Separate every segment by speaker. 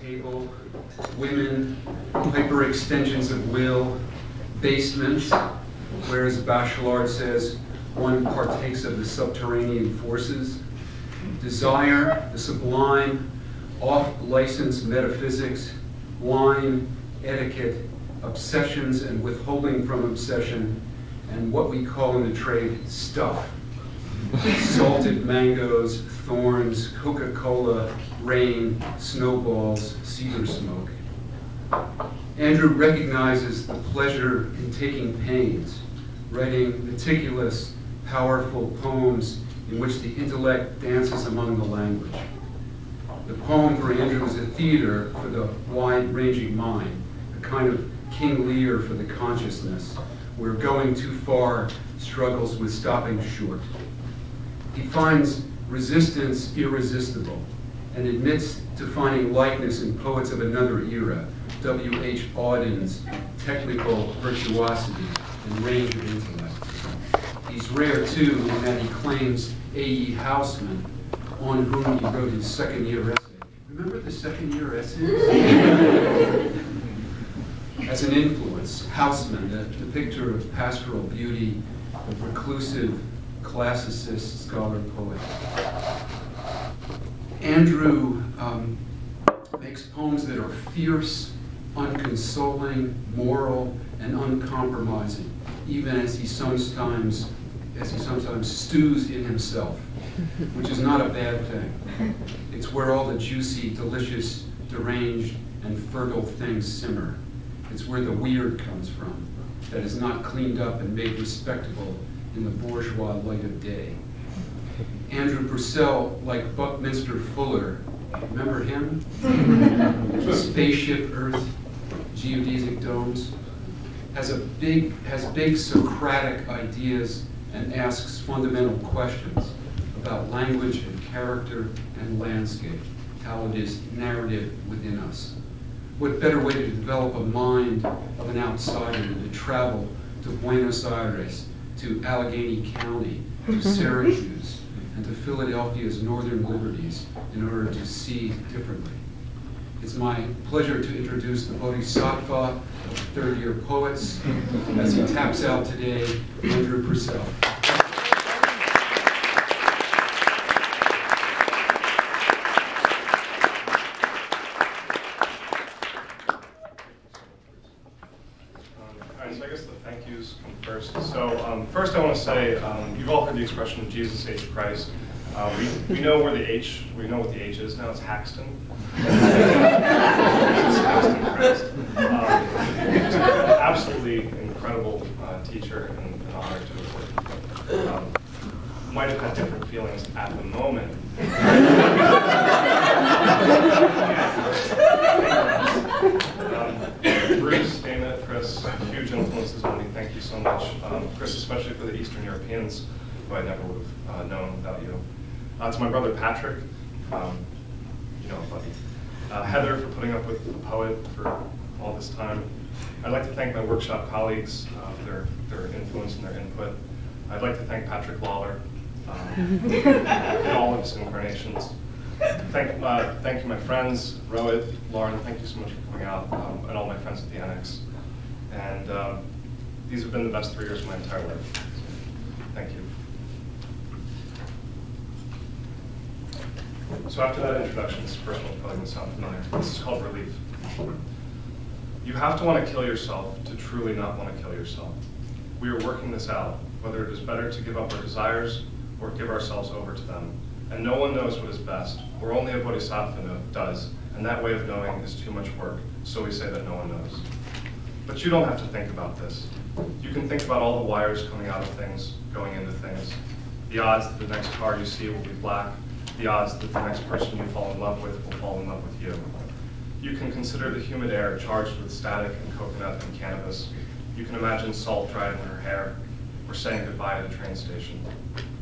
Speaker 1: table, women, hyperextensions of will, basements, where, as Bachelard says, one partakes of the subterranean forces, desire, the sublime, off-license metaphysics, wine, etiquette, obsessions and withholding from obsession, and what we call in the trade stuff. Salted mangoes, thorns, Coca-Cola, rain, snowballs, cedar smoke. Andrew recognizes the pleasure in taking pains, writing meticulous, powerful poems in which the intellect dances among the language. The poem for Andrew is a theater for the wide-ranging mind, a kind of King Lear for the consciousness, where going too far struggles with stopping short. He finds resistance irresistible and admits to finding likeness in poets of another era, W.H. Auden's technical virtuosity and range of intellect. He's rare, too, in that he claims A.E. Housman, on whom he wrote his second-year essay. Remember the second-year essays? As an influence, Housman, the depictor of pastoral beauty, a reclusive, classicist scholar poet. Andrew makes poems that are fierce, unconsoling, moral, and uncompromising, even as he sometimes stews in himself, which is not a bad thing. It's where all the juicy, delicious, deranged, and fertile things simmer. It's where the weird comes from, that is not cleaned up and made respectable in the bourgeois light of day. Andrew Purcell, like Buckminster Fuller, remember him? Spaceship Earth, geodesic domes, has big Socratic ideas and asks fundamental questions about language and character and landscape, how it is narrative within us. What better way to develop a mind of an outsider than to travel to Buenos Aires, to Allegheny County, to Syracuse, and to Philadelphia's northern liberties in order to see differently. It's my pleasure to introduce the Bodhisattva of third-year poets as he taps out today, Andrew Purcell.
Speaker 2: So I guess the thank yous come first. So first I want to say, you've all heard the expression Jesus H. Christ. We know where the H, we know what the H is now, it's Haxton. It's Haxton Christ. Absolutely incredible teacher and an honor to have worked with. Might have had different feelings at the moment. Bruce, Dana, Chris, huge influences on me. Thank you so much. Chris, especially for the Eastern Europeans, who I never would have known without you. To my brother Patrick, you know, buddy. Heather for putting up with the poet for all this time. I'd like to thank my workshop colleagues for their influence and their input. I'd like to thank Patrick Lawler in all of his incarnations. Thank you, my friends, Rohit, Lauren, thank you so much for coming out, and all my friends at the Annex. And these have been the best 3 years of my entire life. Thank you. So after that introduction, this first one probably doesn't sound familiar. This is called Relief. You have to want to kill yourself to truly not want to kill yourself. We are working this out, whether it is better to give up our desires or give ourselves over to them. And no one knows what is best, or only a bodhisattva does, and that way of knowing is too much work, so we say that no one knows. But you don't have to think about this. You can think about all the wires coming out of things, going into things. The odds that the next car you see will be black, the odds that the next person you fall in love with will fall in love with you. You can consider the humid air charged with static and coconut and cannabis. You can imagine salt dried in her hair, or saying goodbye at a train station.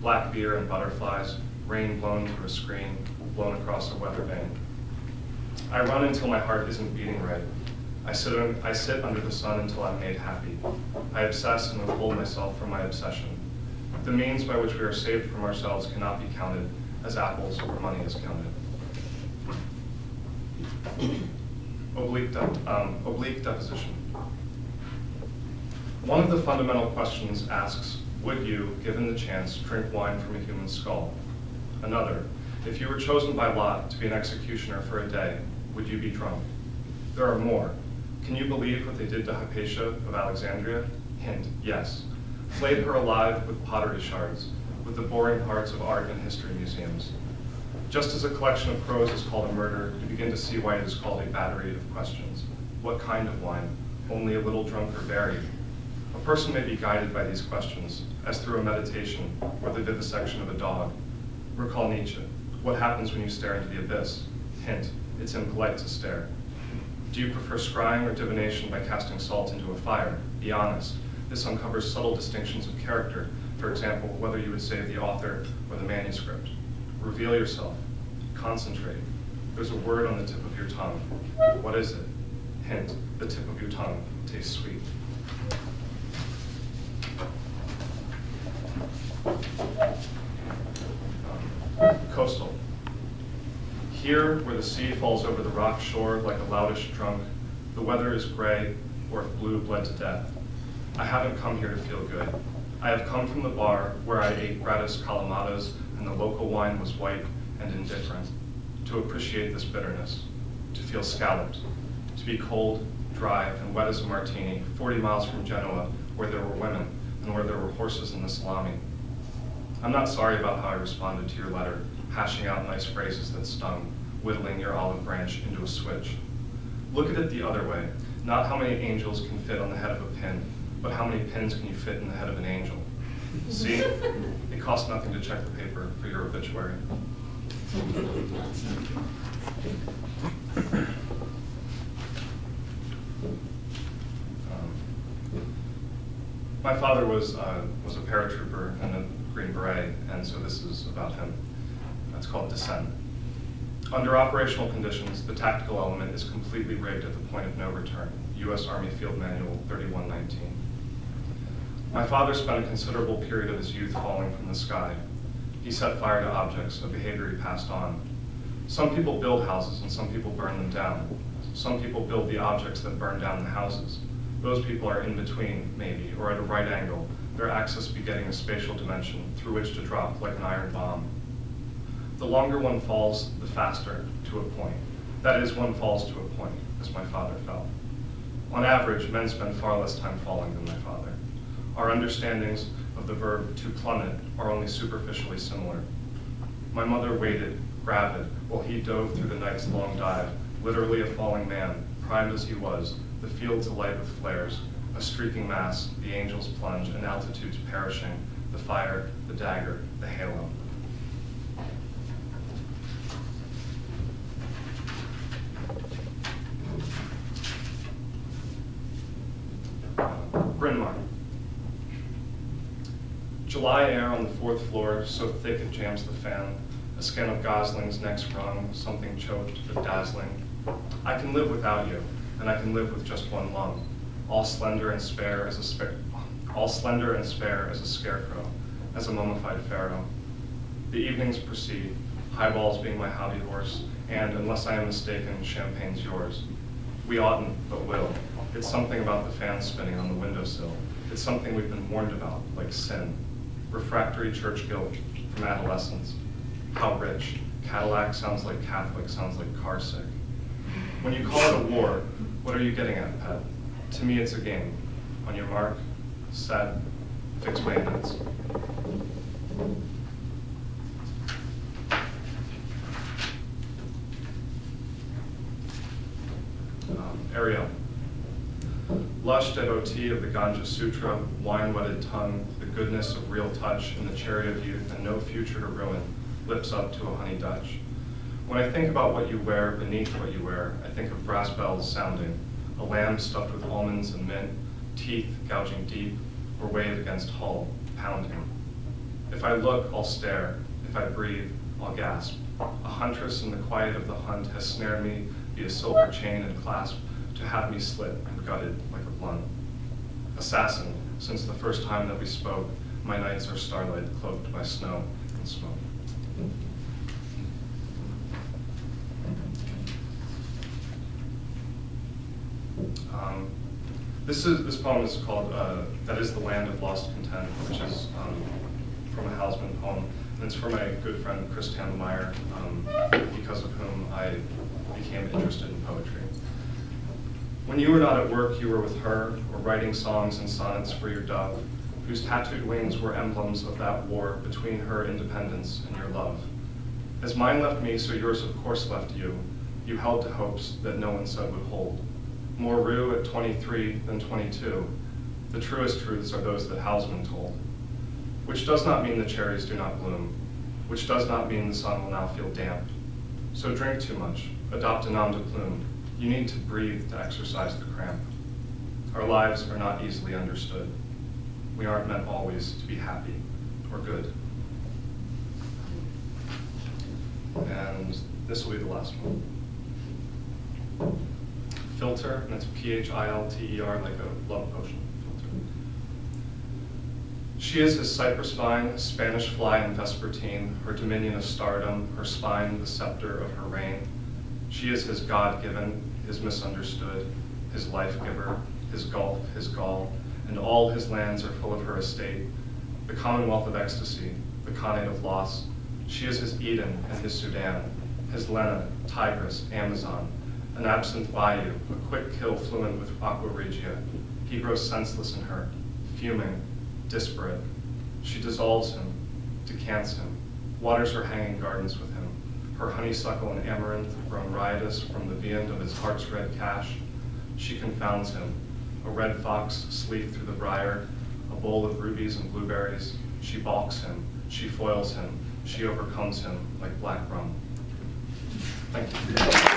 Speaker 2: Black beer and butterflies, rain blown through a screen, blown across a weather vane. I run until my heart isn't beating right. I sit under the sun until I'm made happy. I obsess and withhold myself from my obsession. The means by which we are saved from ourselves cannot be counted as apples or money is counted. Oblique deposition. One of the fundamental questions asks, would you, given the chance, drink wine from a human skull? Another, if you were chosen by lot to be an executioner for a day, would you be drunk? There are more. Can you believe what they did to Hypatia of Alexandria? Hint, yes. Flayed her alive with pottery shards, with the boring parts of art and history museums. Just as a collection of crows is called a murder, you begin to see why it is called a battery of questions. What kind of wine? Only a little drunk or varied? A person may be guided by these questions, as through a meditation or the vivisection of a dog. Recall Nietzsche. What happens when you stare into the abyss? Hint, it's impolite to stare. Do you prefer scrying or divination by casting salt into a fire? Be honest. This uncovers subtle distinctions of character, for example, whether you would save the author or the manuscript. Reveal yourself. Concentrate. There's a word on the tip of your tongue. What is it? Hint, the tip of your tongue tastes sweet. Coastal. Here, where the sea falls over the rock shore like a loutish drunk, the weather is gray, or if blue bled to death. I haven't come here to feel good. I have come from the bar where I ate gratis calamatas and the local wine was white and indifferent, to appreciate this bitterness, to feel scalloped, to be cold, dry, and wet as a martini, 40 miles from Genoa, where there were women and where there were horses in the salami. I'm not sorry about how I responded to your letter, hashing out nice phrases that stung, whittling your olive branch into a switch. Look at it the other way, not how many angels can fit on the head of a pin, but how many pins can you fit in the head of an angel? See? It costs nothing to check the paper for your obituary. My father was a paratrooper in a Green Beret, and so this is about him. It's called Descent. Under operational conditions, the tactical element is completely rigged at the point of no return. U.S. Army Field Manual 3119. My father spent a considerable period of his youth falling from the sky. He set fire to objects, a behavior he passed on. Some people build houses and some people burn them down. Some people build the objects that burn down the houses. Those people are in between, maybe, or at a right angle, their axis begetting a spatial dimension through which to drop like an iron bomb. The longer one falls, the faster, to a point. That is, one falls to a point, as my father fell. On average, men spend far less time falling than my father. Our understandings of the verb to plummet are only superficially similar. My mother waited, gravid, while he dove through the night's long dive, literally a falling man, primed as he was, the fields alight with flares, a streaking mass, the angels plunge, and altitudes perishing, the fire, the dagger, the halo. Bryn Mawr. July air on the 4th floor, so thick it jams the fan, a scan of goslings next rung, something choked but dazzling. I can live without you, and I can live with just one lung, all slender and spare as a scarecrow, as a mummified pharaoh. The evenings proceed, highballs being my hobby horse, and unless I am mistaken, champagne's yours. We oughtn't, but will. It's something about the fan spinning on the windowsill. It's something we've been warned about, like sin. Refractory church guilt from adolescence. How rich. Cadillac sounds like Catholic, sounds like car sick. When you call it a war, what are you getting at, pet? To me, it's a game. On your mark, set, fix bayonets. Ariel. Lush devotee of the Ganja Sutra, wine-wetted tongue, the goodness of real touch and the cherry of youth and no future to ruin, lips up to a honey Dutch. When I think about what you wear beneath what you wear, I think of brass bells sounding, a lamb stuffed with almonds and mint, teeth gouging deep, or wave against hull, pounding. If I look, I'll stare. If I breathe, I'll gasp. A huntress in the quiet of the hunt has snared me via silver chain and clasp to have me slit and gutted like a blunt. Assassin, since the first time that we spoke, my nights are starlight cloaked by snow and smoke. This poem is called "That Is the Land of Lost Content," which is from a Hausman poem, and it's from my good friend Chris Tandemeyer, because of whom I became interested in poetry. When you were not at work, you were with her, or writing songs and sonnets for your dove, whose tattooed wings were emblems of that war between her independence and your love. As mine left me, so yours of course left you. You held to hopes that no one said would hold. More rue at 23 than 22. The truest truths are those that Hausman told. Which does not mean the cherries do not bloom. Which does not mean the sun will now feel damp. So drink too much, adopt a nom de plume. You need to breathe to exercise the cramp. Our lives are not easily understood. We aren't meant always to be happy or good. And this will be the last one. Filter, and it's P-H-I-L-T-E-R, like a love potion. Filter. She is his cypress vine, Spanish fly and vespertine, her dominion of stardom, her spine the scepter of her reign. She is his God-given, his misunderstood, his life-giver, his gulf, his gall, and all his lands are full of her estate, the commonwealth of ecstasy, the Khanate of loss. She is his Eden and his Sudan, his Lena, Tigris, Amazon, an absinthe bayou, a quick kill fluent with aqua regia. He grows senseless in her, fuming, disparate. She dissolves him, decants him, waters her hanging gardens with him, her honeysuckle and amaranth grown riotous from the viand of his heart's red cash. She confounds him, a red fox sleek through the briar, a bowl of rubies and blueberries. She balks him, she foils him, she overcomes him like black rum. Thank you.